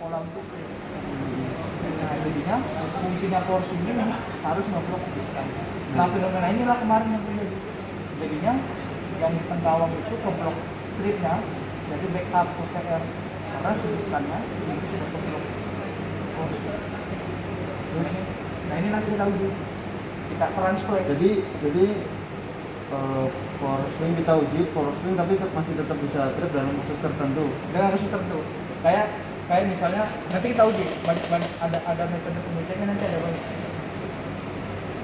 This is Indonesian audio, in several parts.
pola untuk trip. Nah jadinya fungsinya power swing ini harus ngeblok piston. Nah fenomena inilah kemarin yang terjadi. Jadinya yang di penggawang itu keblok tripnya, jadi backup OCR karena si pistonnya itu sudah keblok power swing. Nah ini nanti kita uji, kita transfer. Jadi power swing kita uji power swing tapi masih tetap bisa trip dalam kasus tertentu. Dengan kasus tertentu. Kayak misalnya nanti kita uji banyak ada metode pengecekan nanti ada banyak.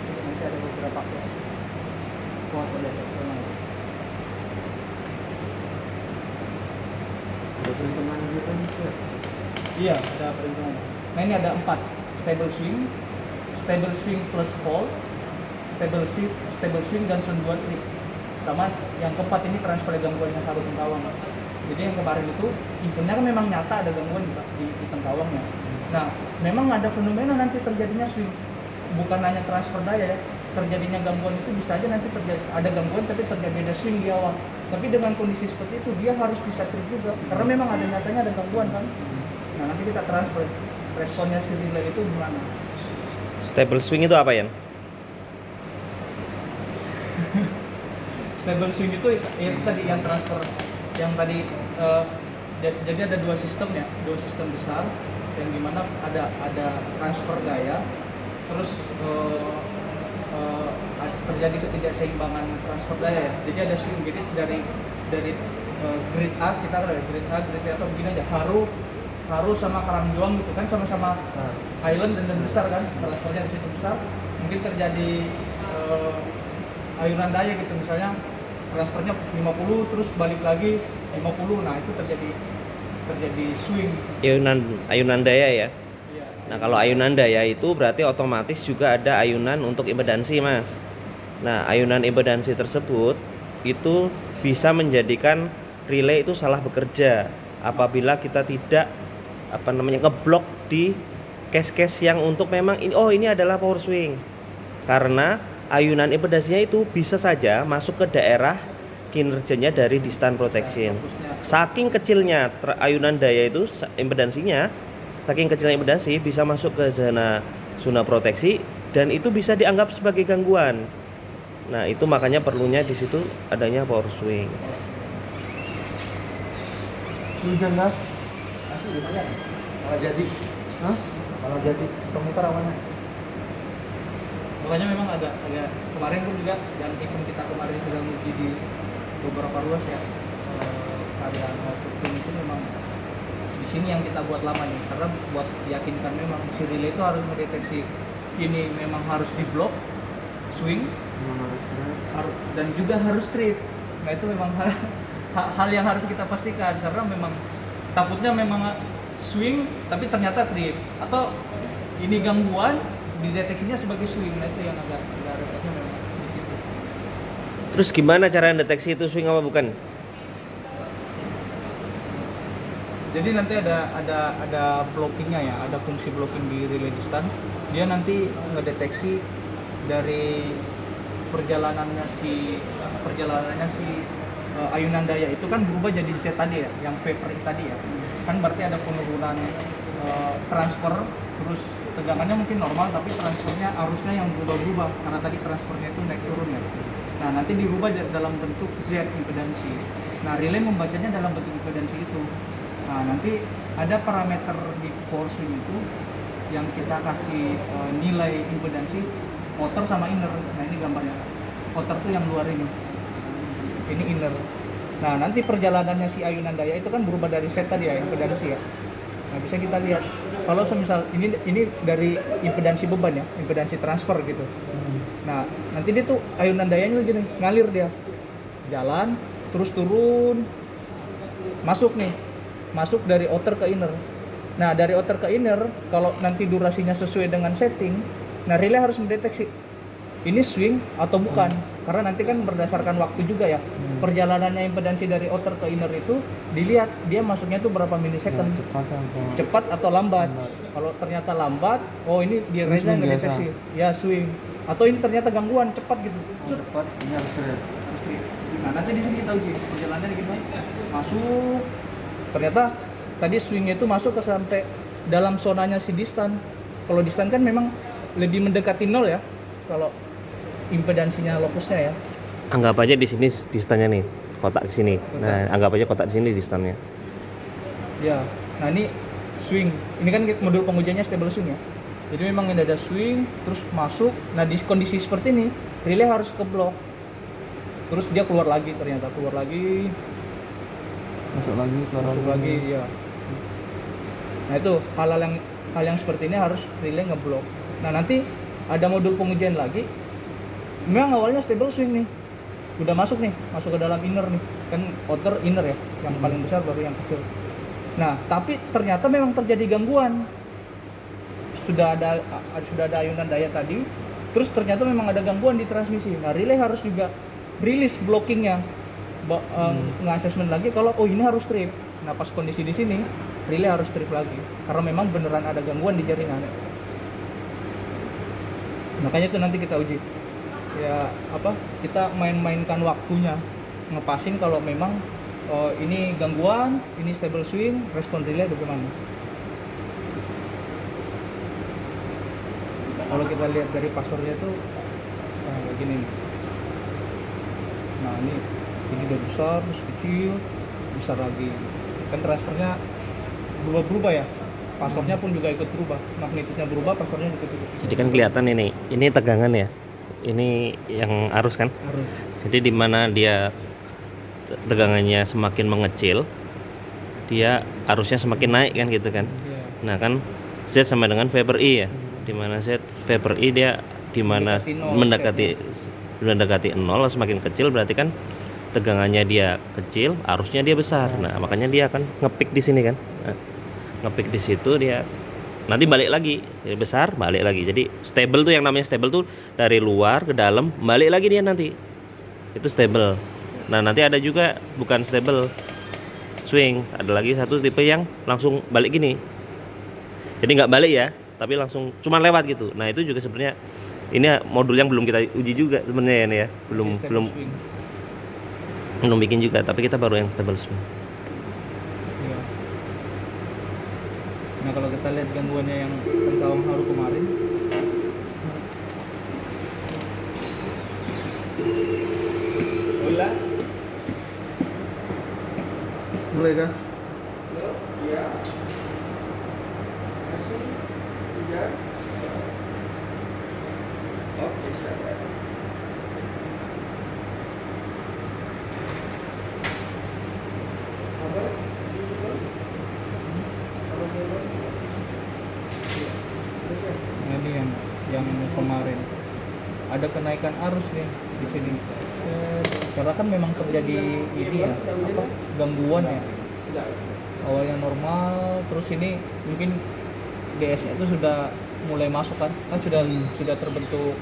Nanti ada beberapa kuat deteksional. Ada perhitungan gitu ya? Iya, ada perhitungan. Nah ini ada 4, stable swing plus fall, stable swing dan sun 2 trip. Sama yang keempat ini transfer gangguan yang harus penggawang. Jadi yang kemarin itu eventnya kan memang nyata ada gangguan di penggawangnya. Nah, memang ada fenomena nanti terjadinya swing. Bukan hanya transfer daya ya. Terjadinya gangguan itu bisa aja nanti terjadi ada gangguan tapi terjadi ada swing di awal. Tapi dengan kondisi seperti itu dia harus bisa trip juga karena memang ada nyatanya ada gangguan kan. Nah, nanti kita transfer responnya si relay itu gimana? Stable swing itu apa ya? Stable swing itu tadi yang transfer yang tadi jadi ada dua sistem besar yang dimana ada transfer gaya terus terjadi ketidakseimbangan transfer daya ya. Jadi ada swing jadi dari grid A kita ada grid A atau begini aja haru sama Karangjuang gitu kan sama-sama island dan besar kan transfernya di situ besar mungkin terjadi ayunan daya gitu misalnya transfernya 50 terus balik lagi 50 nah itu terjadi swing Ayunan daya ya. iya. Nah kalau ayunan daya itu berarti otomatis juga ada ayunan untuk impedansi mas. Nah ayunan impedansi tersebut itu bisa menjadikan relay itu salah bekerja apabila kita tidak ngeblok di case-case yang untuk memang ini adalah power swing karena ayunan impedansinya itu bisa saja masuk ke daerah kinerjanya dari distance protection. Saking kecilnya ayunan daya itu impedansinya, saking kecilnya impedansi bisa masuk ke zona proteksi dan itu bisa dianggap sebagai gangguan. Nah, itu makanya perlunya di situ adanya power swing. Hujan lah. Asli lumayan. Malah jadi. Hah? Malah jadi muter awannya. Makanya memang agak kemarin pun juga yang event kita kemarin sudah uji di beberapa ruas ya karya Tutung itu memang di sini yang kita buat lama nih karena buat meyakinkan memang si relay itu harus mendeteksi ini memang harus di block swing dan juga harus trip. Nah itu memang hal yang harus kita pastikan karena memang takutnya memang swing tapi ternyata trip atau ini gangguan dideteksinya sebagai swing. Nah itu yang agak repotnya memang di situ. Terus gimana cara mendeteksi itu swing apa bukan? Jadi nanti ada blockingnya ya, ada fungsi blocking di relay distance. Dia nanti ngedeteksi dari perjalanannya si ayunan daya itu kan berubah jadi Z tadi ya, yang vapor tadi ya. Kan berarti ada penurunan transfer, terus tegangannya mungkin normal tapi transfernya arusnya yang berubah-ubah karena tadi transfernya itu naik turun ya. Nah nanti dirubah dalam bentuk Z impedansi. Nah relay membacanya dalam bentuk impedansi itu. Nah nanti ada parameter di power swing itu yang kita kasih nilai impedansi outer sama inner. Nah ini gambarnya. Outer tuh yang luar ini inner. Nah nanti perjalanannya si ayunan daya itu kan berubah dari Z tadi ya impedansi ya. Nah bisa kita lihat kalau semisal ini dari impedansi beban ya, impedansi transfer gitu. Nah nanti dia tuh ayunan dayanya gini ngalir dia jalan terus turun masuk dari outer ke inner. Nah dari outer ke inner kalau nanti durasinya sesuai dengan setting, nah relay harus mendeteksi ini swing atau bukan karena nanti kan berdasarkan waktu juga ya perjalanannya impedansi dari outer ke inner itu dilihat dia masuknya itu berapa milisecond cepat atau lambat. Kalau ternyata lambat oh ini dia relay ngedeteksi ya swing atau ini ternyata gangguan cepat gitu Cepat ini harus trip. nah nanti di sini kita uji perjalanannya gimana masuk ternyata tadi swingnya itu masuk ke sampai dalam zonanya si distan. Kalau distan kan memang lebih mendekati nol ya. Kalau impedansinya lokusnya ya. Anggap aja di sini distannya nih, kotak di sini. Nah, anggap aja kotak di sini distannya. Ya. Nah, ini swing. Ini kan modul pengujiannya stable swing ya. Jadi memang ini ada swing terus masuk. Nah, di kondisi seperti ini relay harus ke blok. Terus dia keluar lagi, ternyata keluar lagi, Masuk lagi, keluar masuk lagi ya. Nah, itu hal yang seperti ini harus relay ngeblok. Nah, nanti ada modul pengujian lagi. Memang awalnya stable swing nih. Udah masuk ke dalam inner nih. Kan outer inner ya, yang paling besar baru yang kecil. Nah, tapi ternyata memang terjadi gangguan. Sudah ada ayunan daya tadi, terus ternyata memang ada gangguan di transmisi. Nah, relay harus juga rilis blockingnya, nge-assessment lagi kalau ini harus strip. Nah, pas kondisi di sini, relay harus strip lagi karena memang beneran ada gangguan di jaringan. Makanya itu nanti kita uji. Ya, kita main-mainkan waktunya, ngepasin kalau memang ini gangguan, ini stable swing, respon relay bagaimana. Kalau kita lihat dari pasornya tuh kayak gini nih. Nah, ini udah besar, terus kecil, besar lagi. Kan transfernya berubah-berubah ya. Pasornya pun juga ikut berubah. Magnitudenya berubah, pasornya ikut berubah. Jadi kan kelihatan ini tegangan ya. Ini yang arus kan. Harus. Jadi di mana dia tegangannya semakin mengecil, dia arusnya semakin naik kan gitu kan. Iya. Nah kan Z sama dengan Weber I ya. Di mana Z Weber I dia di mana mendekati 0 semakin kecil berarti kan tegangannya dia kecil, arusnya dia besar. Nah, makanya dia akan ngepik di sini kan. Nah, ngepik di situ dia nanti balik lagi. Jadi besar, balik lagi. Jadi stable tuh yang namanya stable tuh dari luar ke dalam, balik lagi dia nanti. Itu stable. Nah, nanti ada juga bukan stable, swing. Ada lagi satu tipe yang langsung balik gini. Jadi nggak balik ya, tapi langsung cuman lewat gitu. Nah, itu juga sebenarnya ini modul yang belum kita uji juga sebenarnya ini ya. Belum bikin juga, tapi kita baru yang stable swing. Iya. Nah, kalau kita lihat gangguannya yang Tentawang Haru kemarin, mulai kah? nah ini yang kemarin ada kenaikan arus nih di sini. Karena kan memang terjadi ini ya, gangguan ya. Awalnya normal, terus ini mungkin DS-nya itu sudah mulai masuk kan sudah terbentuk